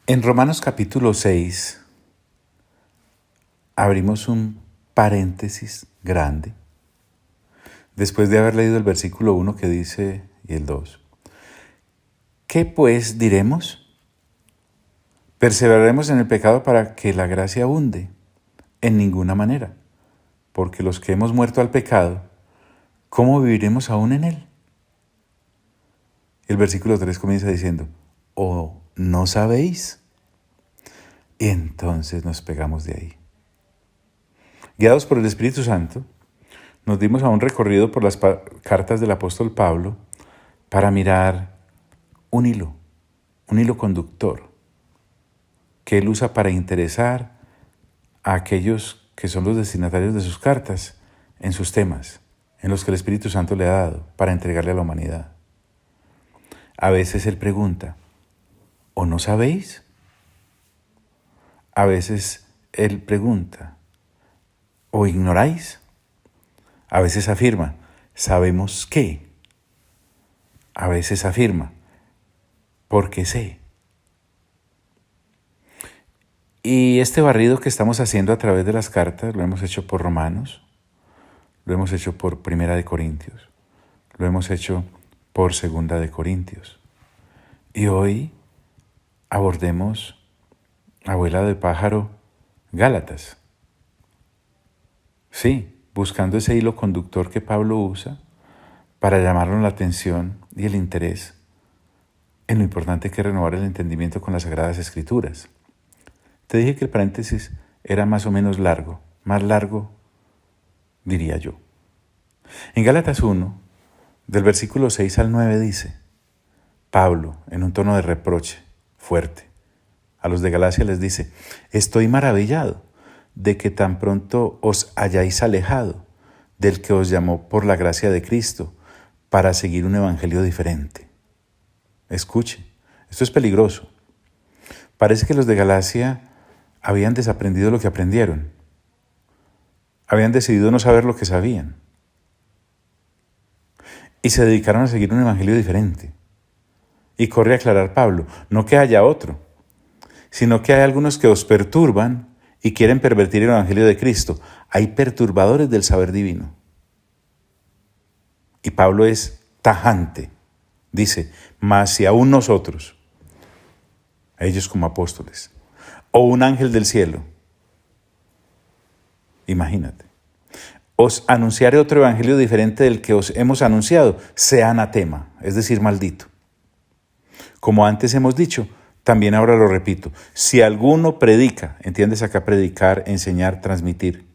En Romanos capítulo 6 abrimos un paréntesis grande después de haber leído el versículo 1 que dice y el 2. ¿Qué pues diremos? ¿Perseveraremos en el pecado para que la gracia abunde? En ninguna manera, porque los que hemos muerto al pecado, ¿cómo viviremos aún en él? El versículo 3 comienza diciendo, ¿o no sabéis? Y entonces nos pegamos de ahí. Guiados por el Espíritu Santo, nos dimos a un recorrido por las cartas del apóstol Pablo para mirar un hilo conductor que él usa para interesar a aquellos que son los destinatarios de sus cartas en sus temas, en los que el Espíritu Santo le ha dado para entregarle a la humanidad. A veces él pregunta, ¿o no sabéis? A veces él pregunta, ¿o ignoráis? A veces afirma, ¿sabemos qué? A veces afirma, porque sé. Y este barrido que estamos haciendo a través de las cartas lo hemos hecho por Romanos, lo hemos hecho por Primera de Corintios, lo hemos hecho por Segunda de Corintios. Y hoy abordemos, abuela de pájaro, Gálatas. Sí, buscando ese hilo conductor que Pablo usa para llamarnos la atención y el interés en lo importante que es renovar el entendimiento con las Sagradas Escrituras. Te dije que el paréntesis era más o menos largo, más largo, diría yo. En Gálatas 1, del versículo 6 al 9 dice, Pablo, en un tono de reproche fuerte, a los de Galacia les dice, estoy maravillado de que tan pronto os hayáis alejado del que os llamó por la gracia de Cristo para seguir un evangelio diferente. Escuche, esto es peligroso. Parece que los de Galacia habían desaprendido lo que aprendieron. Habían decidido no saber lo que sabían. Y se dedicaron a seguir un evangelio diferente. Y corre a aclarar Pablo, no que haya otro, sino que hay algunos que os perturban y quieren pervertir el evangelio de Cristo. Hay perturbadores del saber divino. Y Pablo es tajante. Dice, mas si aún nosotros, ellos como apóstoles, o un ángel del cielo, imagínate, os anunciaré otro evangelio diferente del que os hemos anunciado, sea anatema, es decir, maldito. Como antes hemos dicho, también ahora lo repito, si alguno predica, entiendes acá predicar, enseñar, transmitir,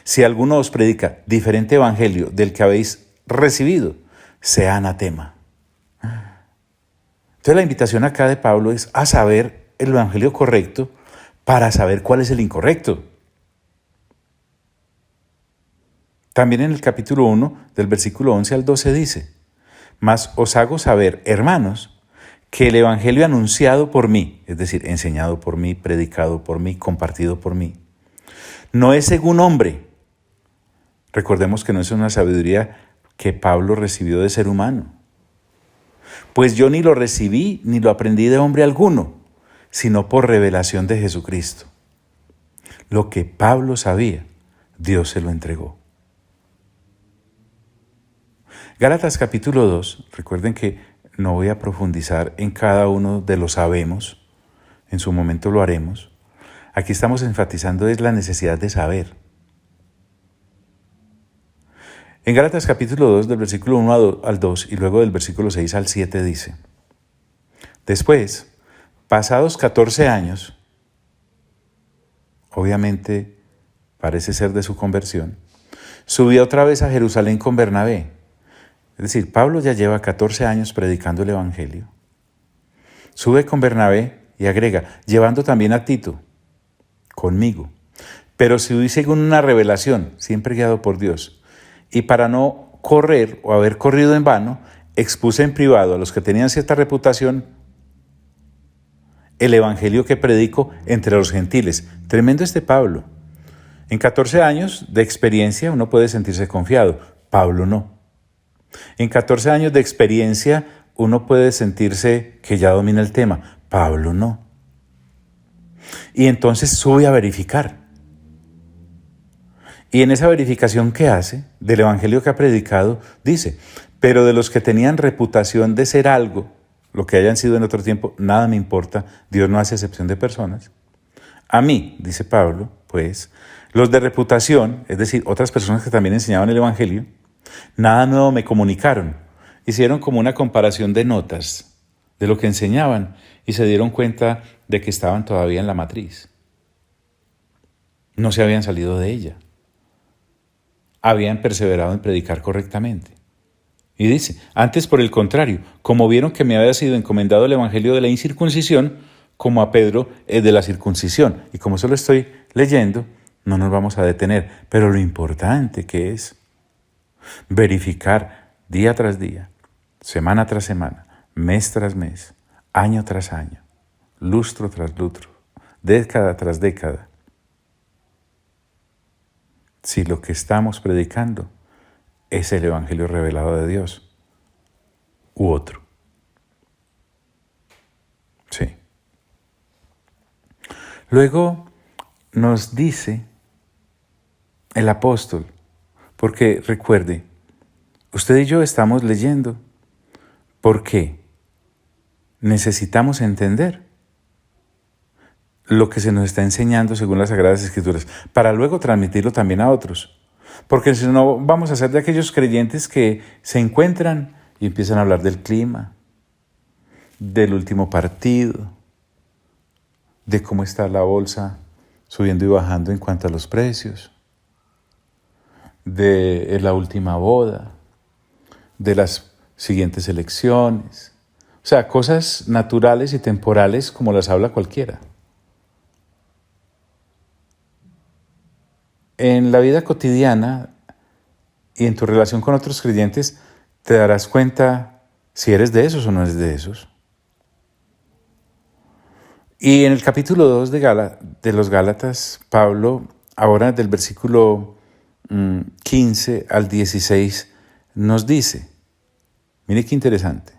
si alguno os predica diferente evangelio del que habéis recibido, sea anatema. Entonces la invitación acá de Pablo es a saber el evangelio correcto para saber cuál es el incorrecto. También en el capítulo 1, del versículo 11 al 12 dice, mas os hago saber, hermanos, que el evangelio anunciado por mí, es decir, enseñado por mí, predicado por mí, compartido por mí, no es según hombre. Recordemos que no es una sabiduría que Pablo recibió de ser humano. Pues yo ni lo recibí ni lo aprendí de hombre alguno, sino por revelación de Jesucristo. Lo que Pablo sabía, Dios se lo entregó. Gálatas capítulo 2, recuerden que no voy a profundizar en cada uno de los sabemos, en su momento lo haremos. Aquí estamos enfatizando es la necesidad de saber. En Gálatas capítulo 2, del versículo 1 al 2 y luego del versículo 6 al 7 dice, después, pasados 14 años, obviamente parece ser de su conversión, subió otra vez a Jerusalén con Bernabé. Es decir, Pablo ya lleva 14 años predicando el evangelio. Sube con Bernabé y agrega, llevando también a Tito conmigo. Pero subí según una revelación, siempre guiado por Dios. Y para no correr o haber corrido en vano, expuse en privado a los que tenían cierta reputación el evangelio que predico entre los gentiles. Tremendo este Pablo. En 14 años de experiencia uno puede sentirse confiado. Pablo no. En 14 años de experiencia uno puede sentirse que ya domina el tema. Pablo no. Y entonces sube a verificar. Y en esa verificación que hace del evangelio que ha predicado, dice, pero de los que tenían reputación de ser algo, lo que hayan sido en otro tiempo, nada me importa, Dios no hace excepción de personas. A mí, dice Pablo, pues, los de reputación, es decir, otras personas que también enseñaban el evangelio, nada nuevo me comunicaron. Hicieron como una comparación de notas de lo que enseñaban y se dieron cuenta de que estaban todavía en la matriz. No se habían salido de ella. Habían perseverado en predicar correctamente. Y dice, antes por el contrario, como vieron que me había sido encomendado el evangelio de la incircuncisión, como a Pedro de la circuncisión. Y como eso lo estoy leyendo, no nos vamos a detener. Pero lo importante que es verificar día tras día, semana tras semana, mes tras mes, año tras año, lustro tras lustro, década tras década, si lo que estamos predicando es el evangelio revelado de Dios u otro. Sí. Luego nos dice el apóstol, porque recuerde, usted y yo estamos leyendo porque necesitamos entender lo que se nos está enseñando según las Sagradas Escrituras, para luego transmitirlo también a otros. Porque si no, vamos a ser de aquellos creyentes que se encuentran y empiezan a hablar del clima, del último partido, de cómo está la bolsa subiendo y bajando en cuanto a los precios, de la última boda, de las siguientes elecciones. O sea, cosas naturales y temporales como las habla cualquiera. En la vida cotidiana y en tu relación con otros creyentes te darás cuenta si eres de esos o no eres de esos. Y en el capítulo 2 de los Gálatas, Pablo, ahora del versículo 15 al 16, nos dice, mire qué interesante,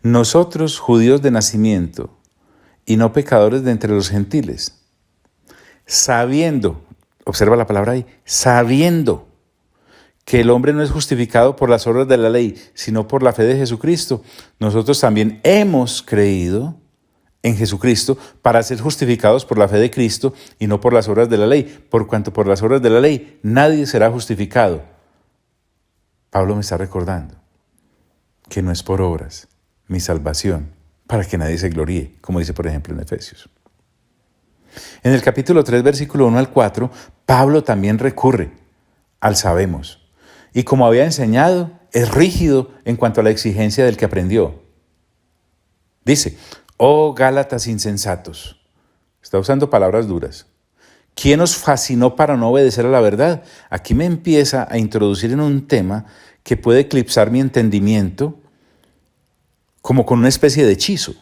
nosotros judíos de nacimiento y no pecadores de entre los gentiles, sabiendo, observa la palabra ahí, sabiendo que el hombre no es justificado por las obras de la ley, sino por la fe de Jesucristo, nosotros también hemos creído en Jesucristo para ser justificados por la fe de Cristo y no por las obras de la ley, por cuanto por las obras de la ley nadie será justificado. Pablo me está recordando que no es por obras mi salvación, para que nadie se gloríe, como dice por ejemplo en Efesios. En el capítulo 3, versículo 1 al 4, Pablo también recurre al sabemos. Y como había enseñado, es rígido en cuanto a la exigencia del que aprendió. Dice, oh Gálatas insensatos, está usando palabras duras. ¿Quién os fascinó para no obedecer a la verdad? Aquí me empieza a introducir en un tema que puede eclipsar mi entendimiento como con una especie de hechizo.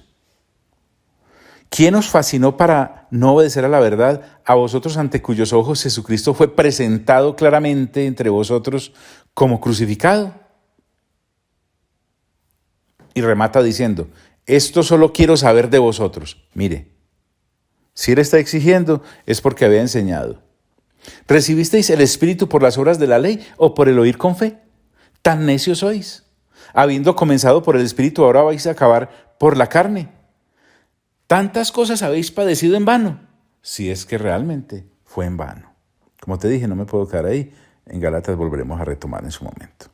¿Quién os fascinó para no obedecer a la verdad? A vosotros ante cuyos ojos Jesucristo fue presentado claramente entre vosotros como crucificado. Y remata diciendo, esto solo quiero saber de vosotros. Mire, si él está exigiendo es porque había enseñado. ¿Recibisteis el Espíritu por las obras de la ley o por el oír con fe? Tan necios sois. Habiendo comenzado por el Espíritu, ahora vais a acabar por la carne. Tantas cosas habéis padecido en vano, si es que realmente fue en vano. Como te dije, no me puedo quedar ahí. En Gálatas volveremos a retomar en su momento.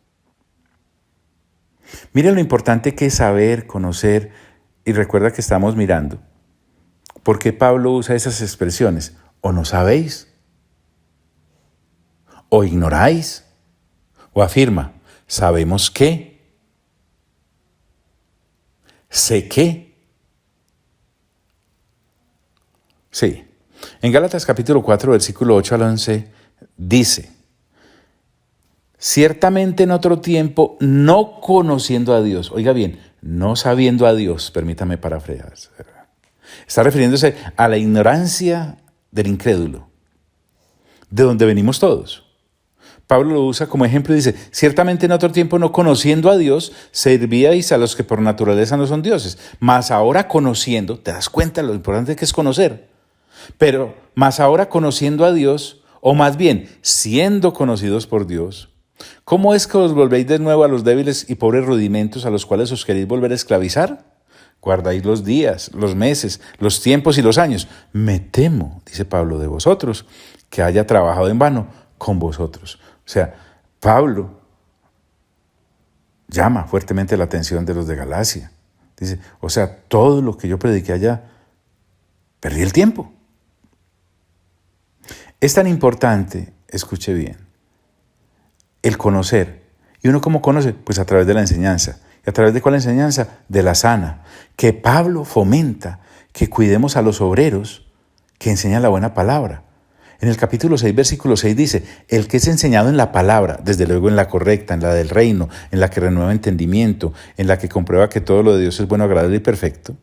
Miren lo importante que es saber, conocer, y recuerda que estamos mirando. ¿Por qué Pablo usa esas expresiones? O no sabéis, o ignoráis, o afirma, sabemos qué, sé qué. Sí, en Gálatas capítulo 4, versículo 8 al 11, dice, ciertamente en otro tiempo, no conociendo a Dios, oiga bien, no sabiendo a Dios, permítame parafrasear, está refiriéndose a la ignorancia del incrédulo, de donde venimos todos. Pablo lo usa como ejemplo y dice, ciertamente en otro tiempo no conociendo a Dios, servíais a los que por naturaleza no son dioses, mas ahora conociendo, te das cuenta lo importante que es conocer, pero mas ahora conociendo a Dios, o más bien siendo conocidos por Dios, ¿cómo es que os volvéis de nuevo a los débiles y pobres rudimentos a los cuales os queréis volver a esclavizar? Guardáis los días, los meses, los tiempos y los años. Me temo, dice Pablo, de vosotros, que haya trabajado en vano con vosotros. O sea, Pablo llama fuertemente la atención de los de Galacia. Dice, o sea, todo lo que yo prediqué allá, perdí el tiempo. Es tan importante, escuche bien, el conocer. ¿Y uno cómo conoce? Pues a través de la enseñanza. ¿Y a través de cuál enseñanza? De la sana. Que Pablo fomenta que cuidemos a los obreros que enseñan la buena palabra. En el capítulo 6, versículo 6 dice, el que es enseñado en la palabra, desde luego en la correcta, en la del reino, en la que renueva entendimiento, en la que comprueba que todo lo de Dios es bueno, agradable y perfecto.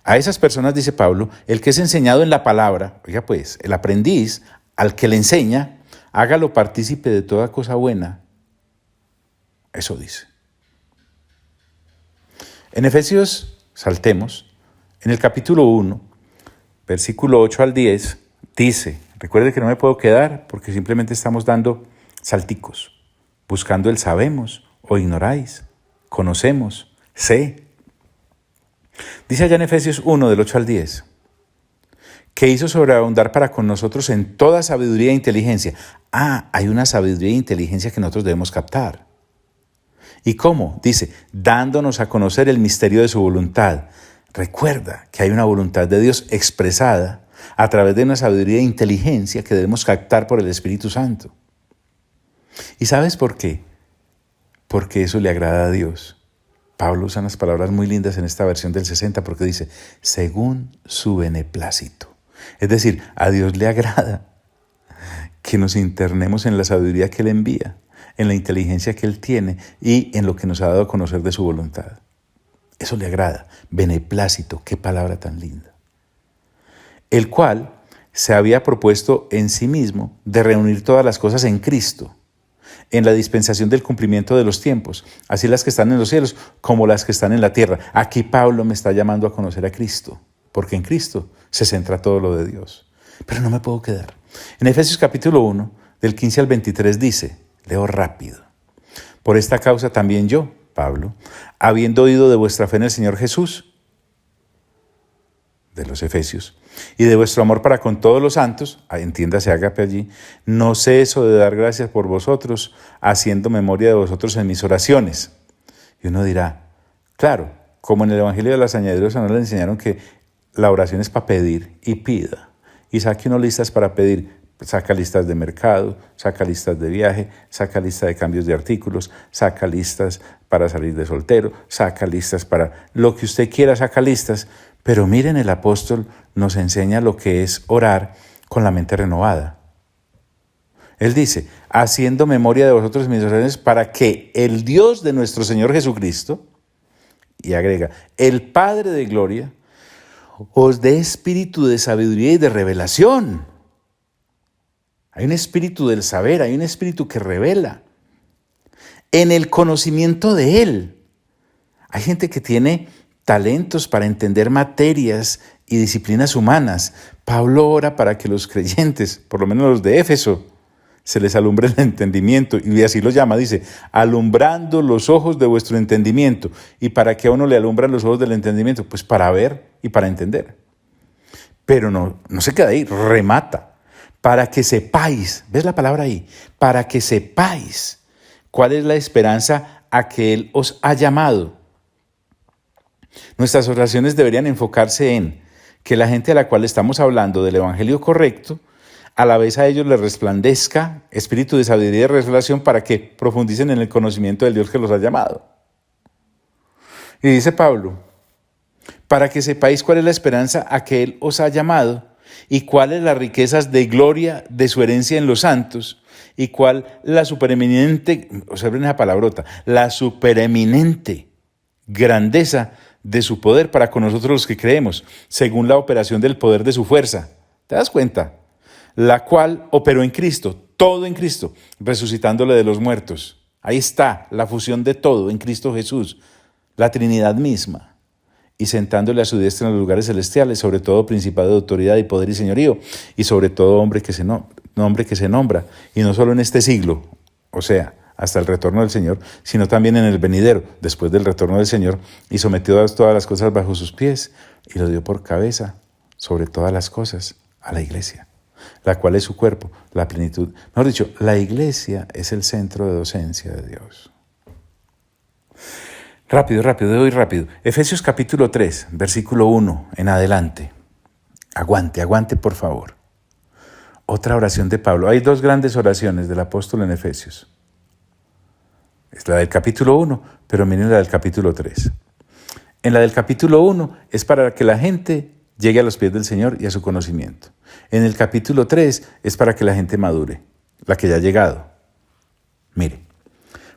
A esas personas, dice Pablo, el que es enseñado en la palabra, oiga pues, el aprendiz, al que le enseña, hágalo partícipe de toda cosa buena. Eso dice. En Efesios, saltemos, en el capítulo 1, versículo 8 al 10, dice, recuerde que no me puedo quedar porque simplemente estamos dando salticos, buscando el sabemos o ignoráis, conocemos, sé. Dice allá en Efesios 1, del 8 al 10, que hizo sobreabundar para con nosotros en toda sabiduría e inteligencia. Hay una sabiduría e inteligencia que nosotros debemos captar. ¿Y cómo? Dice, dándonos a conocer el misterio de su voluntad. Recuerda que hay una voluntad de Dios expresada a través de una sabiduría e inteligencia que debemos captar por el Espíritu Santo. ¿Y sabes por qué? Porque eso le agrada a Dios. Pablo usa unas palabras muy lindas en esta versión del 60 porque dice, según su beneplácito. Es decir, a Dios le agrada que nos internemos en la sabiduría que Él envía, en la inteligencia que Él tiene y en lo que nos ha dado a conocer de su voluntad. Eso le agrada. Beneplácito, qué palabra tan linda. El cual se había propuesto en sí mismo de reunir todas las cosas en Cristo, en la dispensación del cumplimiento de los tiempos, así las que están en los cielos como las que están en la tierra. Aquí Pablo me está llamando a conocer a Cristo, porque en Cristo se centra todo lo de Dios. Pero no me puedo quedar. En Efesios capítulo 1, del 15 al 23 dice, leo rápido, por esta causa también yo, Pablo, habiendo oído de vuestra fe en el Señor Jesús, de los Efesios, y de vuestro amor para con todos los santos, entiéndase ágape allí, no ceso de dar gracias por vosotros, haciendo memoria de vosotros en mis oraciones. Y uno dirá, claro, como en el Evangelio de las Añadiduras no le enseñaron que la oración es para pedir y pida, y saque uno listas para pedir, saca listas de mercado, saca listas de viaje, saca lista de cambios de artículos, saca listas para salir de soltero, saca listas para lo que usted quiera, saca listas. Pero miren, el apóstol nos enseña lo que es orar con la mente renovada. Él dice, haciendo memoria de vosotros mis oraciones para que el Dios de nuestro Señor Jesucristo, y agrega, el Padre de gloria, os dé espíritu de sabiduría y de revelación. Hay un espíritu del saber, hay un espíritu que revela. En el conocimiento de Él. Hay gente que tiene talentos para entender materias y disciplinas humanas. Pablo ora para que los creyentes, por lo menos los de Éfeso, se les alumbre el entendimiento, y así lo llama, dice, alumbrando los ojos de vuestro entendimiento. ¿Y para qué a uno le alumbran los ojos del entendimiento? Pues para ver y para entender. Pero no se queda ahí, remata. Para que sepáis, ¿ves la palabra ahí? Para que sepáis cuál es la esperanza a que Él os ha llamado. Nuestras oraciones deberían enfocarse en que la gente a la cual estamos hablando del evangelio correcto, a la vez a ellos les resplandezca espíritu de sabiduría y de revelación para que profundicen en el conocimiento del Dios que los ha llamado. Y dice Pablo, para que sepáis cuál es la esperanza a que Él os ha llamado y cuáles las riquezas de gloria de su herencia en los santos y cuál la supereminente, observen esa palabrota, la supereminente grandeza de su poder para con nosotros los que creemos, según la operación del poder de su fuerza. ¿Te das cuenta? La cual operó en Cristo. todo en Cristo, resucitándole de los muertos. Ahí está la fusión de todo en Cristo Jesús, la Trinidad misma, y sentándole a su diestra en los lugares celestiales, sobre todo principado de autoridad y poder y señorío, y sobre todo nombre que se nombra, y no solo en este siglo, o sea, hasta el retorno del Señor, sino también en el venidero, después del retorno del Señor, y sometió todas las cosas bajo sus pies, y lo dio por cabeza sobre todas las cosas a la iglesia, la cual es su cuerpo, la plenitud. Mejor dicho, la iglesia es el centro de docencia de Dios. Rápido. Efesios capítulo 3, versículo 1 en adelante. Aguante por favor. Otra oración de Pablo. Hay dos grandes oraciones del apóstol en Efesios. Es la del capítulo 1, pero miren la del capítulo 3. En la del capítulo 1 es para que la gente llegue a los pies del Señor y a su conocimiento. En el capítulo 3 es para que la gente madure, la que ya ha llegado. Mire,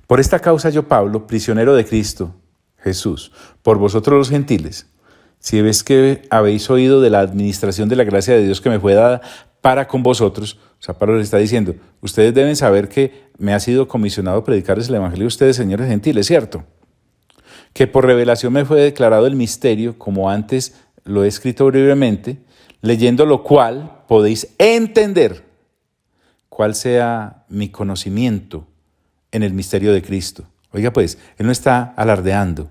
por esta causa yo, Pablo, prisionero de Cristo Jesús, por vosotros los gentiles, si ves que habéis oído de la administración de la gracia de Dios que me fue dada para con vosotros, o sea, Pablo les está diciendo, ustedes deben saber que me ha sido comisionado predicarles el evangelio a ustedes, señores gentiles, ¿cierto? Que por revelación me fue declarado el misterio, como antes lo he escrito brevemente, leyendo lo cual podéis entender cuál sea mi conocimiento en el misterio de Cristo. Oiga pues, él no está alardeando,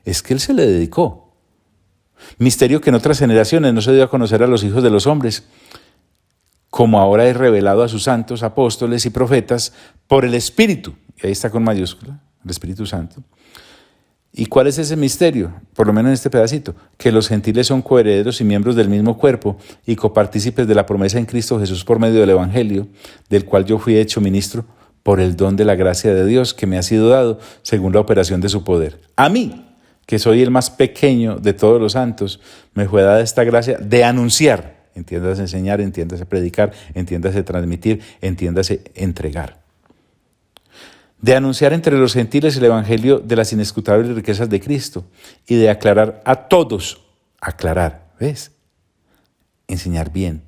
es que él se le dedicó. Misterio que en otras generaciones no se dio a conocer a los hijos de los hombres, como ahora es revelado a sus santos, apóstoles y profetas por el Espíritu. Y ahí está con mayúscula, el Espíritu Santo. ¿Y cuál es ese misterio? Por lo menos en este pedacito, que los gentiles son coherederos y miembros del mismo cuerpo y copartícipes de la promesa en Cristo Jesús por medio del Evangelio, del cual yo fui hecho ministro por el don de la gracia de Dios que me ha sido dado según la operación de su poder. A mí, que soy el más pequeño de todos los santos, me fue dada esta gracia de anunciar, entiéndase enseñar, entiéndase predicar, entiéndase transmitir, entiéndase entregar. De anunciar entre los gentiles el evangelio de las inescrutables riquezas de Cristo y de aclarar a todos, ¿ves? Enseñar bien,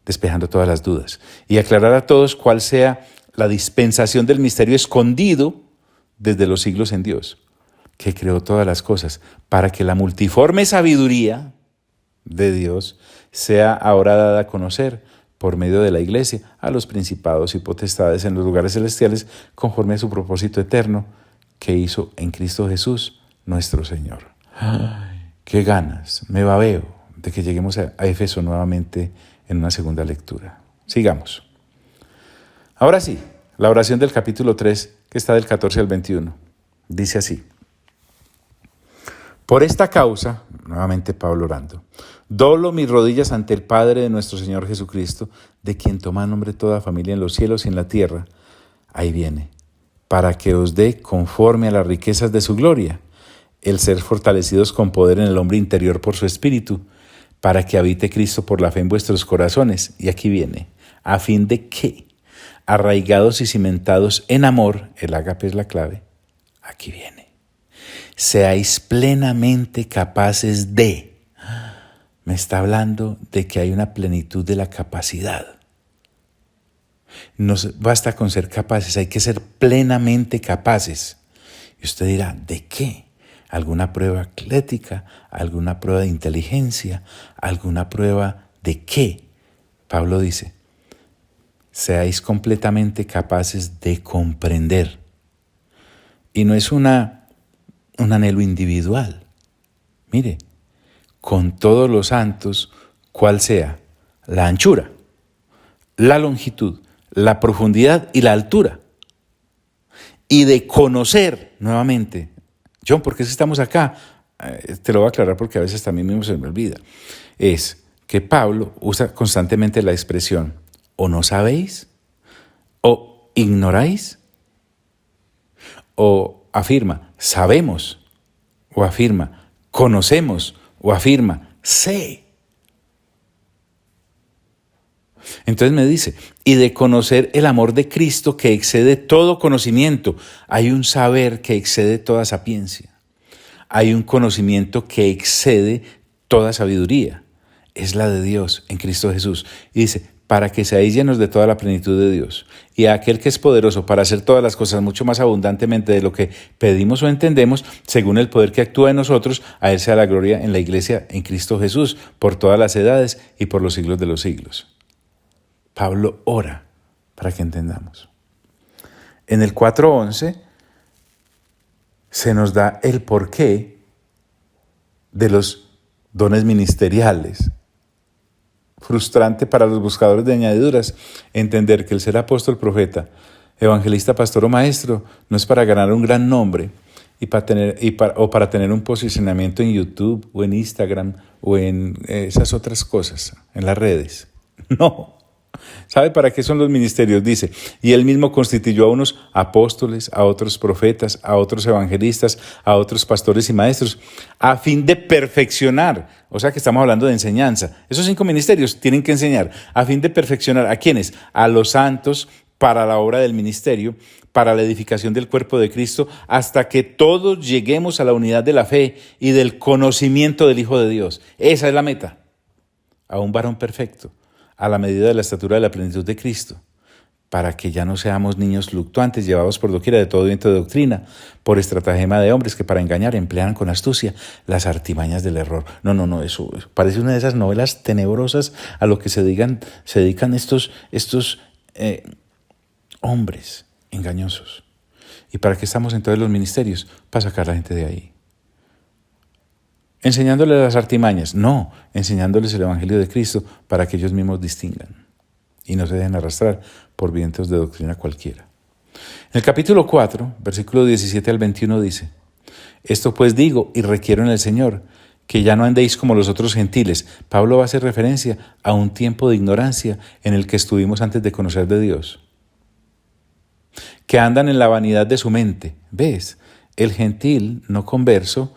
despejando todas las dudas, y aclarar a todos cuál sea la dispensación del misterio escondido desde los siglos en Dios, que creó todas las cosas, para que la multiforme sabiduría de Dios sea ahora dada a conocer por medio de la iglesia a los principados y potestades en los lugares celestiales, conforme a su propósito eterno que hizo en Cristo Jesús, nuestro Señor. ¡Ay, qué ganas! Me babeo de que lleguemos a Éfeso nuevamente en una segunda lectura. Sigamos. Ahora sí, la oración del capítulo 3, que está del 14 al 21, dice así. Por esta causa, nuevamente Pablo orando, doblo mis rodillas ante el Padre de nuestro Señor Jesucristo, de quien toma nombre toda familia en los cielos y en la tierra. Ahí viene, para que os dé, conforme a las riquezas de su gloria, el ser fortalecidos con poder en el hombre interior por su Espíritu, para que habite Cristo por la fe en vuestros corazones. Y aquí viene, a fin de que, arraigados y cimentados en amor, el ágape es la clave, aquí viene, seáis plenamente capaces de, me está hablando de que hay una plenitud de la capacidad. No basta con ser capaces, hay que ser plenamente capaces. Y usted dirá, ¿de qué? ¿Alguna prueba atlética? ¿Alguna prueba de inteligencia? ¿Alguna prueba de qué? Pablo dice, seáis completamente capaces de comprender. Y no es un anhelo individual. Mire, con todos los santos, cuál sea la anchura, la longitud, la profundidad y la altura. Y de conocer nuevamente. John, ¿por qué estamos acá? Te lo voy a aclarar porque a veces también mismo se me olvida. Es que Pablo usa constantemente la expresión o no sabéis, o ignoráis, o afirma sabemos, o afirma conocemos, o afirma sé. Entonces me dice, y de conocer el amor de Cristo que excede todo conocimiento. Hay un saber que excede toda sapiencia. Hay un conocimiento que excede toda sabiduría. Es la de Dios en Cristo Jesús. Y dice, para que seáis llenos de toda la plenitud de Dios. Y a aquel que es poderoso para hacer todas las cosas mucho más abundantemente de lo que pedimos o entendemos, según el poder que actúa en nosotros, a Él sea la gloria en la iglesia, en Cristo Jesús, por todas las edades y por los siglos de los siglos. Pablo ora para que entendamos. En el 4:11 se nos da el porqué de los dones ministeriales. Frustrante para los buscadores de añadiduras entender que el ser apóstol, profeta, evangelista, pastor o maestro no es para ganar un gran nombre o para tener un posicionamiento en YouTube o en Instagram o en esas otras cosas, en las redes. No. ¿Sabe para qué son los ministerios? Dice, y Él mismo constituyó a unos apóstoles, a otros profetas, a otros evangelistas, a otros pastores y maestros, a fin de perfeccionar. O sea que estamos hablando de enseñanza. Esos 5 ministerios tienen que enseñar, a fin de perfeccionar. ¿A quiénes? A los santos para la obra del ministerio, para la edificación del cuerpo de Cristo, hasta que todos lleguemos a la unidad de la fe y del conocimiento del Hijo de Dios. Esa es la meta. A un varón perfecto, a la medida de la estatura de la plenitud de Cristo, para que ya no seamos niños fluctuantes, llevados por doquiera de todo viento de doctrina, por estratagema de hombres que para engañar emplean con astucia las artimañas del error. No, eso parece una de esas novelas tenebrosas a lo que se dedican estos hombres engañosos. ¿Y para qué estamos entonces los ministerios? Para sacar a la gente de ahí. ¿Enseñándoles las artimañas? No, enseñándoles el Evangelio de Cristo para que ellos mismos distingan y no se dejen arrastrar por vientos de doctrina cualquiera. En el capítulo 4, versículo 17 al 21 dice, esto pues digo y requiero en el Señor, que ya no andéis como los otros gentiles. Pablo va a hacer referencia a un tiempo de ignorancia en el que estuvimos antes de conocer de Dios. Que andan en la vanidad de su mente. ¿Ves? El gentil no converso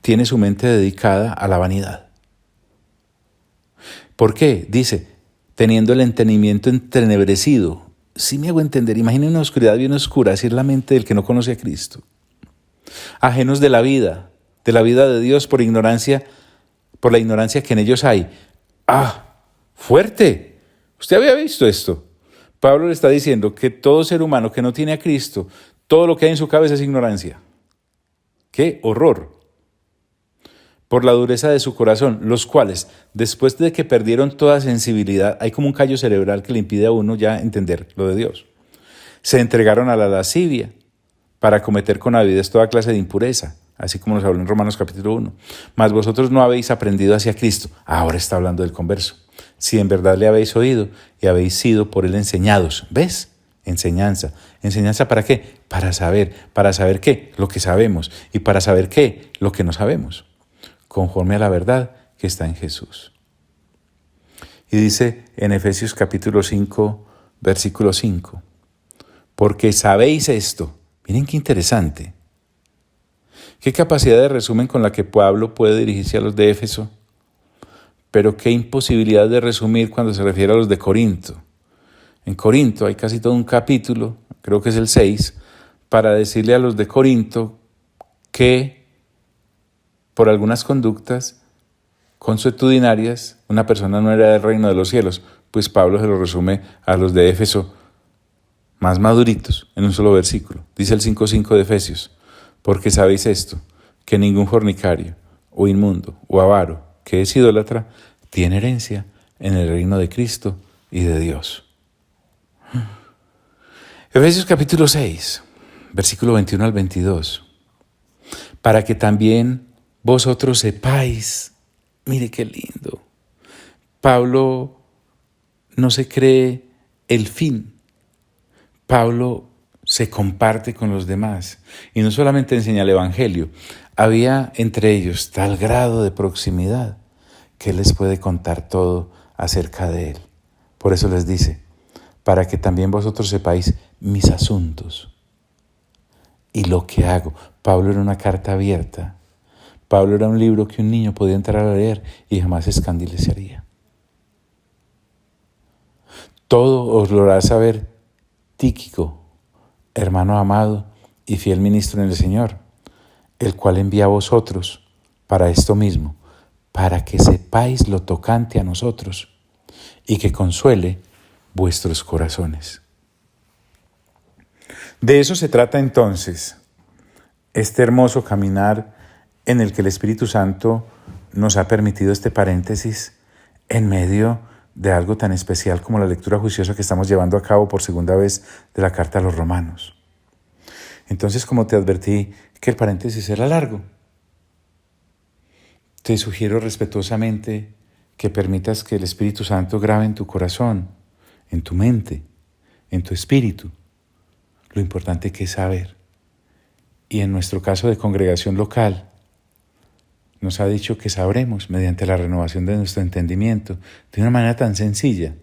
tiene su mente dedicada a la vanidad. ¿Por qué? Dice, teniendo el entendimiento entenebrecido. Sí me hago entender. Imaginen una oscuridad bien oscura, así es la mente del que no conoce a Cristo. Ajenos de la vida de Dios por la ignorancia que en ellos hay. ¡Fuerte! ¿Usted había visto esto? Pablo le está diciendo que todo ser humano que no tiene a Cristo, todo lo que hay en su cabeza es ignorancia. ¡Qué horror! Por la dureza de su corazón, los cuales, después de que perdieron toda sensibilidad, hay como un callo cerebral que le impide a uno ya entender lo de Dios. Se entregaron a la lascivia para cometer con avidez toda clase de impureza, así como nos habló en Romanos capítulo 1. Mas vosotros no habéis aprendido hacia Cristo. Ahora está hablando del converso. Si en verdad le habéis oído y habéis sido por él enseñados. ¿Ves? Enseñanza. ¿Enseñanza para qué? Para saber. ¿Para saber qué? Lo que sabemos. ¿Y para saber qué? Lo que no sabemos. Conforme a la verdad que está en Jesús. Y dice en Efesios capítulo 5, versículo 5, porque sabéis esto. Miren qué interesante. Qué capacidad de resumen con la que Pablo puede dirigirse a los de Éfeso, pero qué imposibilidad de resumir cuando se refiere a los de Corinto. En Corinto hay casi todo un capítulo, creo que es el 6, para decirle a los de Corinto que por algunas conductas consuetudinarias, una persona no era del reino de los cielos, pues Pablo se lo resume a los de Éfeso más maduritos en un solo versículo. Dice el 5:5 de Efesios, porque sabéis esto, que ningún fornicario, o inmundo, o avaro, que es idólatra, tiene herencia en el reino de Cristo y de Dios. Efesios capítulo 6, versículo 21 al 22, para que también vosotros sepáis, mire qué lindo, Pablo no se cree el fin, Pablo se comparte con los demás y no solamente enseña el Evangelio, había entre ellos tal grado de proximidad que él les puede contar todo acerca de él. Por eso les dice, para que también vosotros sepáis mis asuntos y lo que hago. Pablo era una carta abierta. Pablo era un libro que un niño podía entrar a leer y jamás se escandalizaría. Todo os lo hará saber Tíquico, hermano amado y fiel ministro en el Señor, el cual envía a vosotros para esto mismo, para que sepáis lo tocante a nosotros, y que consuele vuestros corazones. De eso se trata entonces este hermoso caminar en el que el Espíritu Santo nos ha permitido este paréntesis en medio de algo tan especial como la lectura juiciosa que estamos llevando a cabo por segunda vez de la carta a los Romanos. Entonces, como te advertí que el paréntesis era largo, te sugiero respetuosamente que permitas que el Espíritu Santo grabe en tu corazón, en tu mente, en tu espíritu, lo importante que es saber. Y en nuestro caso de congregación local, nos ha dicho que sabremos mediante la renovación de nuestro entendimiento de una manera tan sencilla,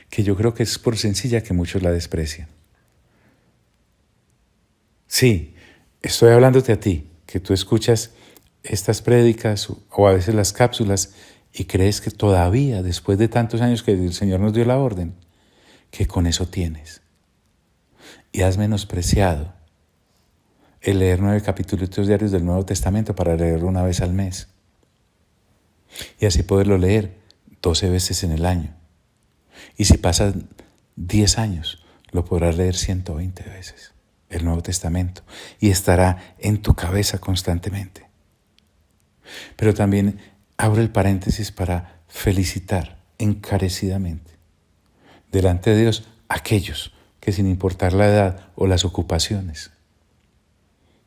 que yo creo que es por sencilla que muchos la desprecian. Sí, estoy hablándote a ti, que tú escuchas estas prédicas o a veces las cápsulas y crees que todavía, después de tantos años que el Señor nos dio la orden, que con eso tienes. Y has menospreciado el leer 9 capítulos diarios del Nuevo Testamento para leerlo una vez al mes. Y así poderlo leer 12 veces en el año. Y si pasan 10 años, lo podrás leer 120 veces, el Nuevo Testamento, y estará en tu cabeza constantemente. Pero también abro el paréntesis para felicitar encarecidamente delante de Dios a aquellos que, sin importar la edad o las ocupaciones,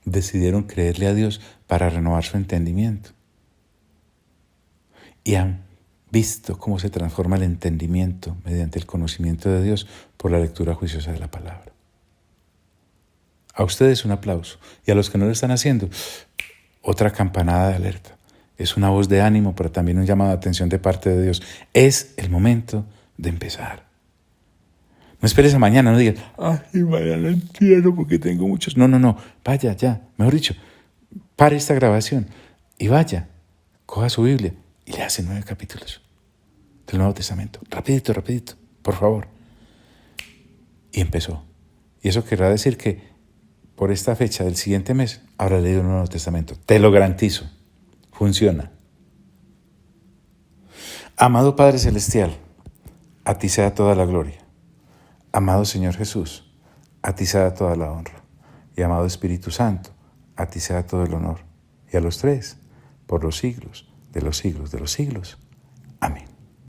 decidieron creerle a Dios para renovar su entendimiento. Y han visto cómo se transforma el entendimiento mediante el conocimiento de Dios por la lectura juiciosa de la palabra. A ustedes un aplauso, y a los que no lo están haciendo, otra campanada de alerta. Es una voz de ánimo, pero también un llamado de atención de parte de Dios. Es el momento de empezar. No esperes a mañana, no digas, ay, mañana entiendo porque tengo muchos. No, vaya ya, mejor dicho, pare esta grabación y vaya, coja su Biblia y le hace 9 capítulos del Nuevo Testamento. Rapidito, por favor. Y empezó. Y eso querrá decir que por esta fecha del siguiente mes habrá leído el Nuevo Testamento. Te lo garantizo. Funciona. Amado Padre Celestial, a ti sea toda la gloria. Amado Señor Jesús, a ti sea toda la honra. Y amado Espíritu Santo, a ti sea todo el honor. Y a los tres, por los siglos de los siglos de los siglos. Amén.